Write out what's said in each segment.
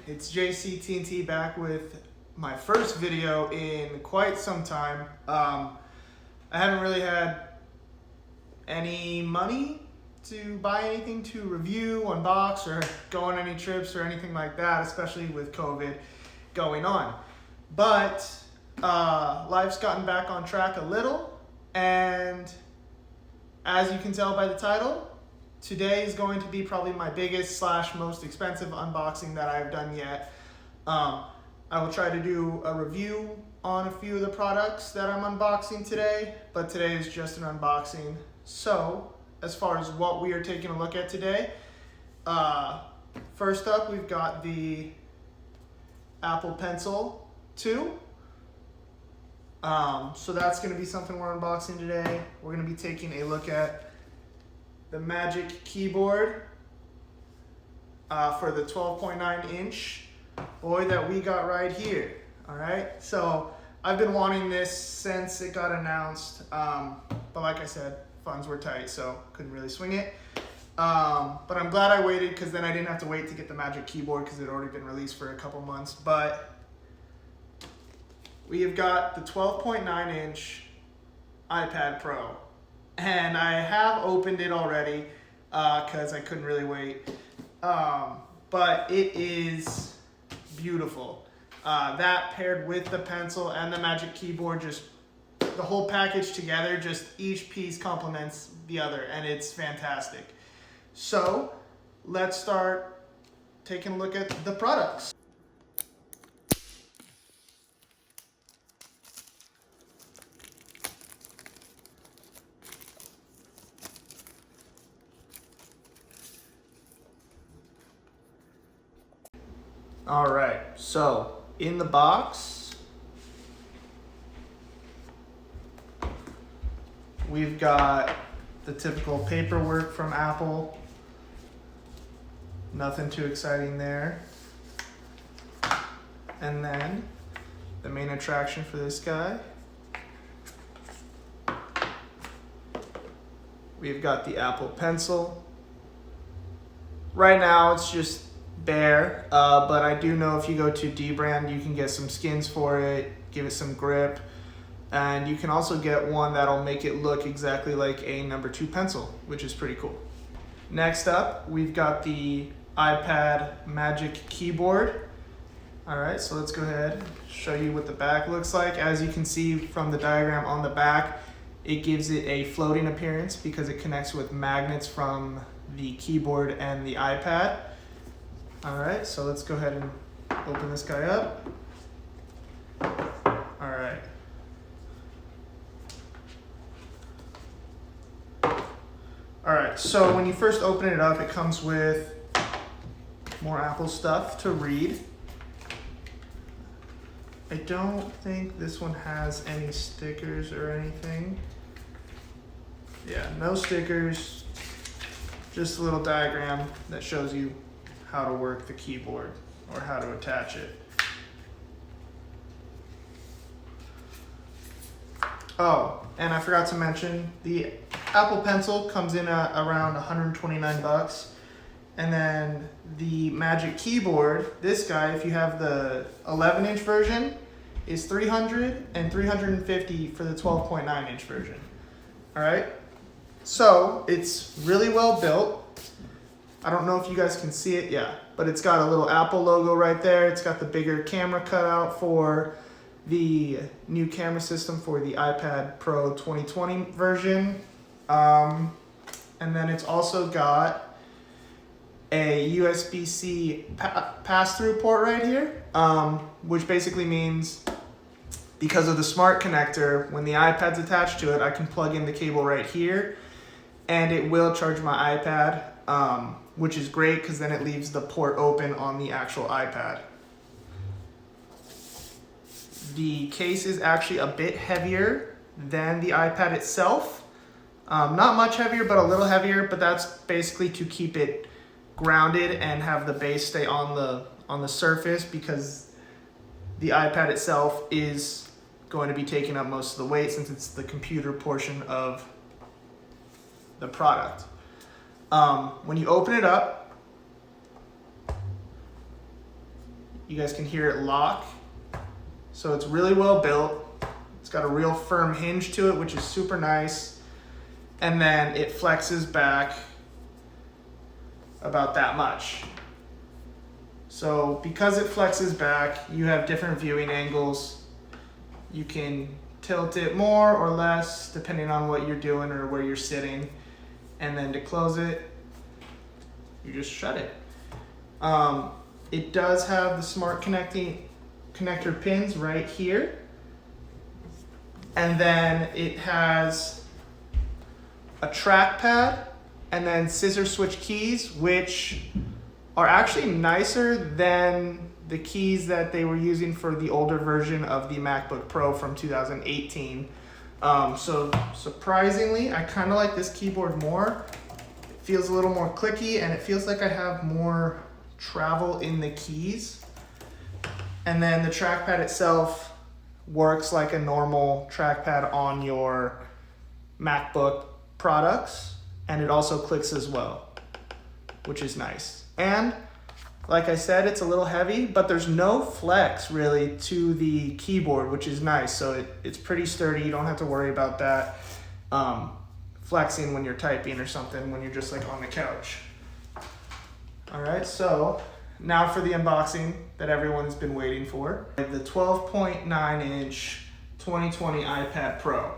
it's JCTNT back with my first video in quite some time. I haven't really had any money to buy anything to review, unbox, or go on any trips or anything like that, especially with COVID going on. But life's gotten back on track a little, and as you can tell by the title, today is going to be probably my biggest / most expensive unboxing that I've done yet. I will try to do a review on a few of the products that I'm unboxing today, but today is just an unboxing. So, as far as what we are taking a look at today, first up we've got the Apple Pencil 2. So that's going to be something we're unboxing today. We're going to be taking a look at the Magic Keyboard for the 12.9 inch boy that we got right here. Alright, so I've been wanting this since it got announced, but like I said, funds were tight, so couldn't really swing it. But I'm glad I waited, because then I didn't have to wait to get the Magic Keyboard because it had already been released for a couple months. But we have got the 12.9 inch iPad Pro. And I have opened it already because I couldn't really wait. But it is beautiful. That paired with the pencil and the Magic Keyboard, just the whole package together, just each piece complements the other, and it's fantastic. So let's start taking a look at the products. All right, so in the box, we've got the typical paperwork from Apple. Nothing too exciting there. And then the main attraction for this guy, we've got the Apple Pencil. Right now it's just bare, but I do know if you go to D-Brand, you can get some skins for it, give it some grip, and you can also get one that'll make it look exactly like a number 2 pencil, which is pretty cool. Next up, we've got the iPad Magic Keyboard. Alright, so let's go ahead and show you what the back looks like. As you can see from the diagram on the back, it gives it a floating appearance because it connects with magnets from the keyboard and the iPad. Alright, so let's go ahead and open this guy up. Alright. Alright, so when you first open it up, it comes with more Apple stuff to read. I don't think this one has any stickers or anything. Yeah, no stickers. Just a little diagram that shows you how to work the keyboard or how to attach it. Oh, and I forgot to mention, the Apple Pencil comes in at around 129 bucks. And then the Magic Keyboard, this guy, if you have the 11-inch version, is $300 and $350 for the 12.9 inch version. All right, so it's really well built. I don't know if you guys can see it, yeah, but it's got a little Apple logo right there. It's got the bigger camera cutout for the new camera system for the iPad Pro 2020 version. And then it's also got a USB-C pass-through port right here, which basically means because of the smart connector, when the iPad's attached to it, I can plug in the cable right here, and it will charge my iPad, which is great because then it leaves the port open on the actual iPad. The case is actually a bit heavier than the iPad itself. Not much heavier, but a little heavier, but that's basically to keep it grounded and have the base stay on the surface, because the iPad itself is going to be taking up most of the weight since it's the computer portion of the product. When you open it up, You guys can hear it lock. So it's really well built. It's got a real firm hinge to it, which is super nice. And then it flexes back about that much. So because it flexes back, you have different viewing angles. You can tilt it more or less depending on what you're doing or where you're sitting. And then to close it, you just shut it. It does have the smart connector pins right here. And then it has a trackpad and then scissor switch keys, which are actually nicer than the keys that they were using for the older version of the MacBook Pro from 2018. So surprisingly, I kind of like this keyboard more. It feels a little more clicky and it feels like I have more travel in the keys. And then the trackpad itself works like a normal trackpad on your MacBook products, and it also clicks as well, which is nice. And like I said, it's a little heavy, but there's no flex really to the keyboard, which is nice. So it's pretty sturdy. You don't have to worry about that flexing when you're typing or something, when you're just like on the couch. All right, so now for the unboxing that everyone's been waiting for. The 12.9 inch 2020 iPad Pro.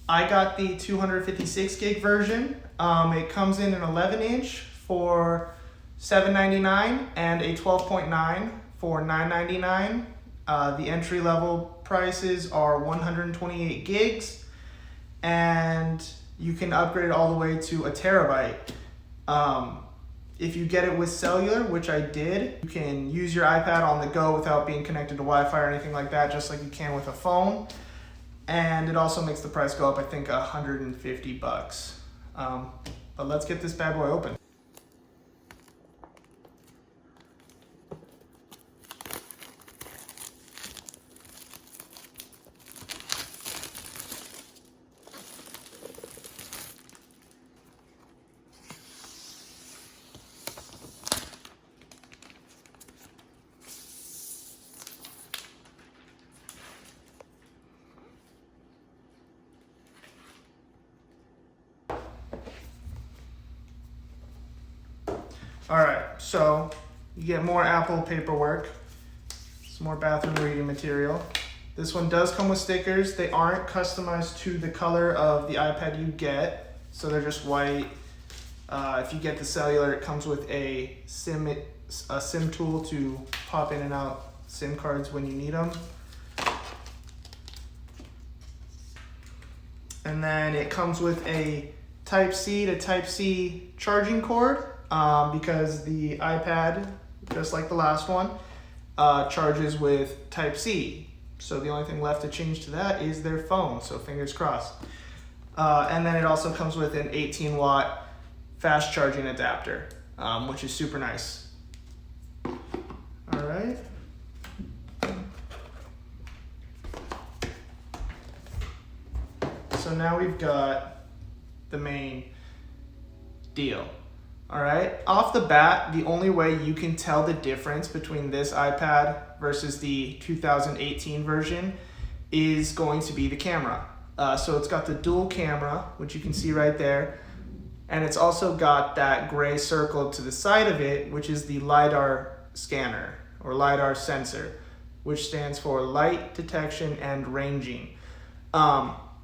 I got the 256 gig version. It comes in an 11 inch for $799 and a 12.9 for $999. The entry level prices are 128 gigs, and you can upgrade it all the way to a terabyte. If you get it with cellular, which I did, you can use your iPad on the go without being connected to Wi-Fi or anything like that, just like you can with a phone. And it also makes the price go up, I think, $150. But let's get this bad boy open. All right, so you get more Apple paperwork, some more bathroom reading material. This one does come with stickers. They aren't customized to the color of the iPad you get, so they're just white. If you get the cellular, it comes with a SIM tool to pop in and out SIM cards when you need them. And then it comes with a Type-C to Type-C charging cord. Because the iPad, just like the last one, charges with Type-C. So the only thing left to change to that is their phone, so fingers crossed. And then it also comes with an 18-watt fast charging adapter, which is super nice. All right. So now we've got the main deal. All right, off the bat, the only way you can tell the difference between this iPad versus the 2018 version is going to be the camera. So it's got the dual camera, which you can see right there. And it's also got that gray circle to the side of it, which is the LiDAR scanner or LiDAR sensor, which stands for light detection and ranging.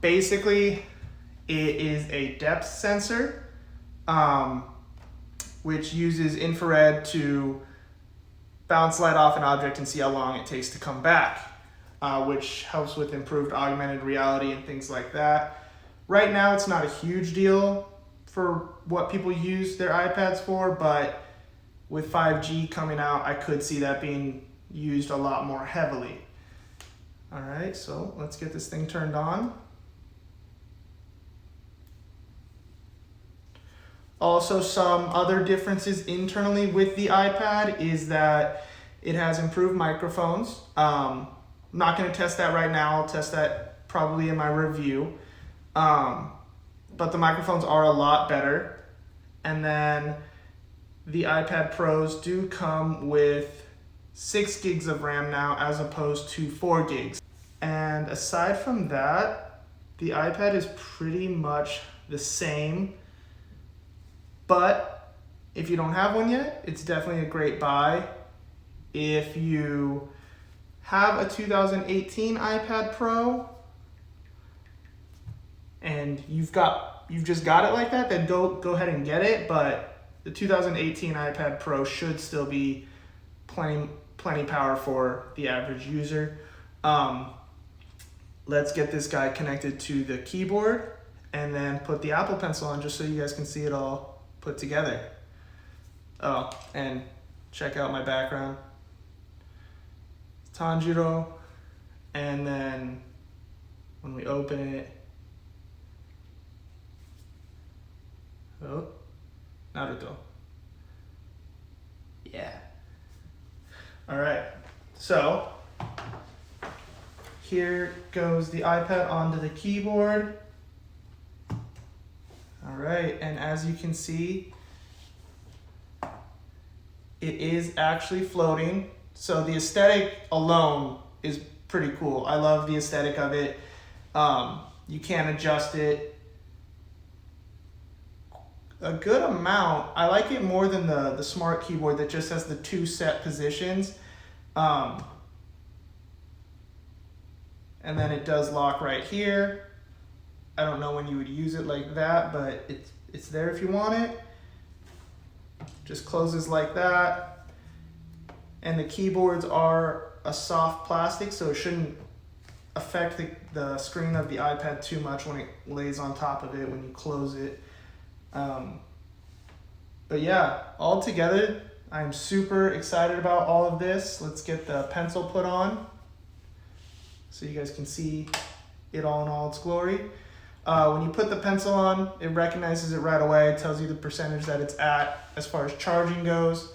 Basically, it is a depth sensor, which uses infrared to bounce light off an object and see how long it takes to come back, which helps with improved augmented reality and things like that. Right now, it's not a huge deal for what people use their iPads for, but with 5G coming out, I could see that being used a lot more heavily. All right, so let's get this thing turned on. Also, some other differences internally with the iPad is that it has improved microphones. I'm not going to test that right now. I'll test that probably in my review. But the microphones are a lot better. And then the iPad Pros do come with 6 gigs of RAM now as opposed to 4 gigs. And aside from that, the iPad is pretty much the same, but if you don't have one yet, it's definitely a great buy. If you have a 2018 iPad Pro and you've just got it like that, then go ahead and get it. But the 2018 iPad Pro should still be plenty power for the average user. Let's get this guy connected to the keyboard and then put the Apple Pencil on just so you guys can see it all put together. Oh, and check out my background. Tanjiro, and then when we open it, oh, Naruto. Yeah. All right, so here goes the iPad onto the keyboard. All right, and as you can see, it is actually floating. So the aesthetic alone is pretty cool. I love the aesthetic of it. You can adjust it a good amount. I like it more than the smart keyboard that just has the 2 set positions. And then it does lock right here. I don't know when you would use it like that, but it's there if you want it. Just closes like that. And the keyboards are a soft plastic, so it shouldn't affect the screen of the iPad too much when it lays on top of it when you close it. But yeah, all together, I'm super excited about all of this. Let's get the pencil put on so you guys can see it all in all its glory. When you put the pencil on, it recognizes it right away. It tells you the percentage that it's at as far as charging goes.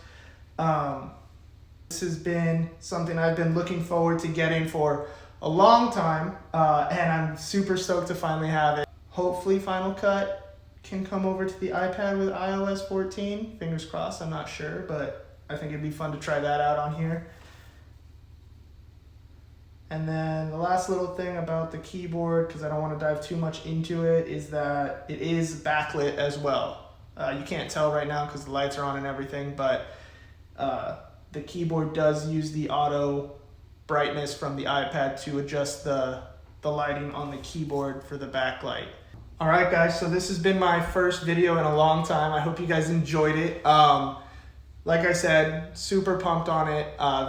This has been something I've been looking forward to getting for a long time, and I'm super stoked to finally have it. Hopefully Final Cut can come over to the iPad with iOS 14. Fingers crossed, I'm not sure, but I think it'd be fun to try that out on here. And then the last little thing about the keyboard, because I don't want to dive too much into it, is that it is backlit as well. You can't tell right now because the lights are on and everything, but the keyboard does use the auto brightness from the iPad to adjust the lighting on the keyboard for the backlight. All right, guys, so this has been my first video in a long time. I hope you guys enjoyed it. Like I said, super pumped on it.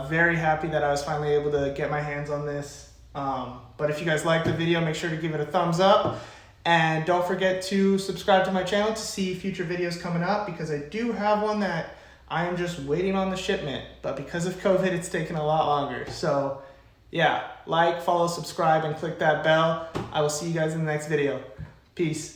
Very happy that I was finally able to get my hands on this. But if you guys liked the video, make sure to give it a thumbs up. And don't forget to subscribe to my channel to see future videos coming up, because I do have one that I am just waiting on the shipment. But because of COVID, it's taken a lot longer. So yeah, like, follow, subscribe, and click that bell. I will see you guys in the next video. Peace.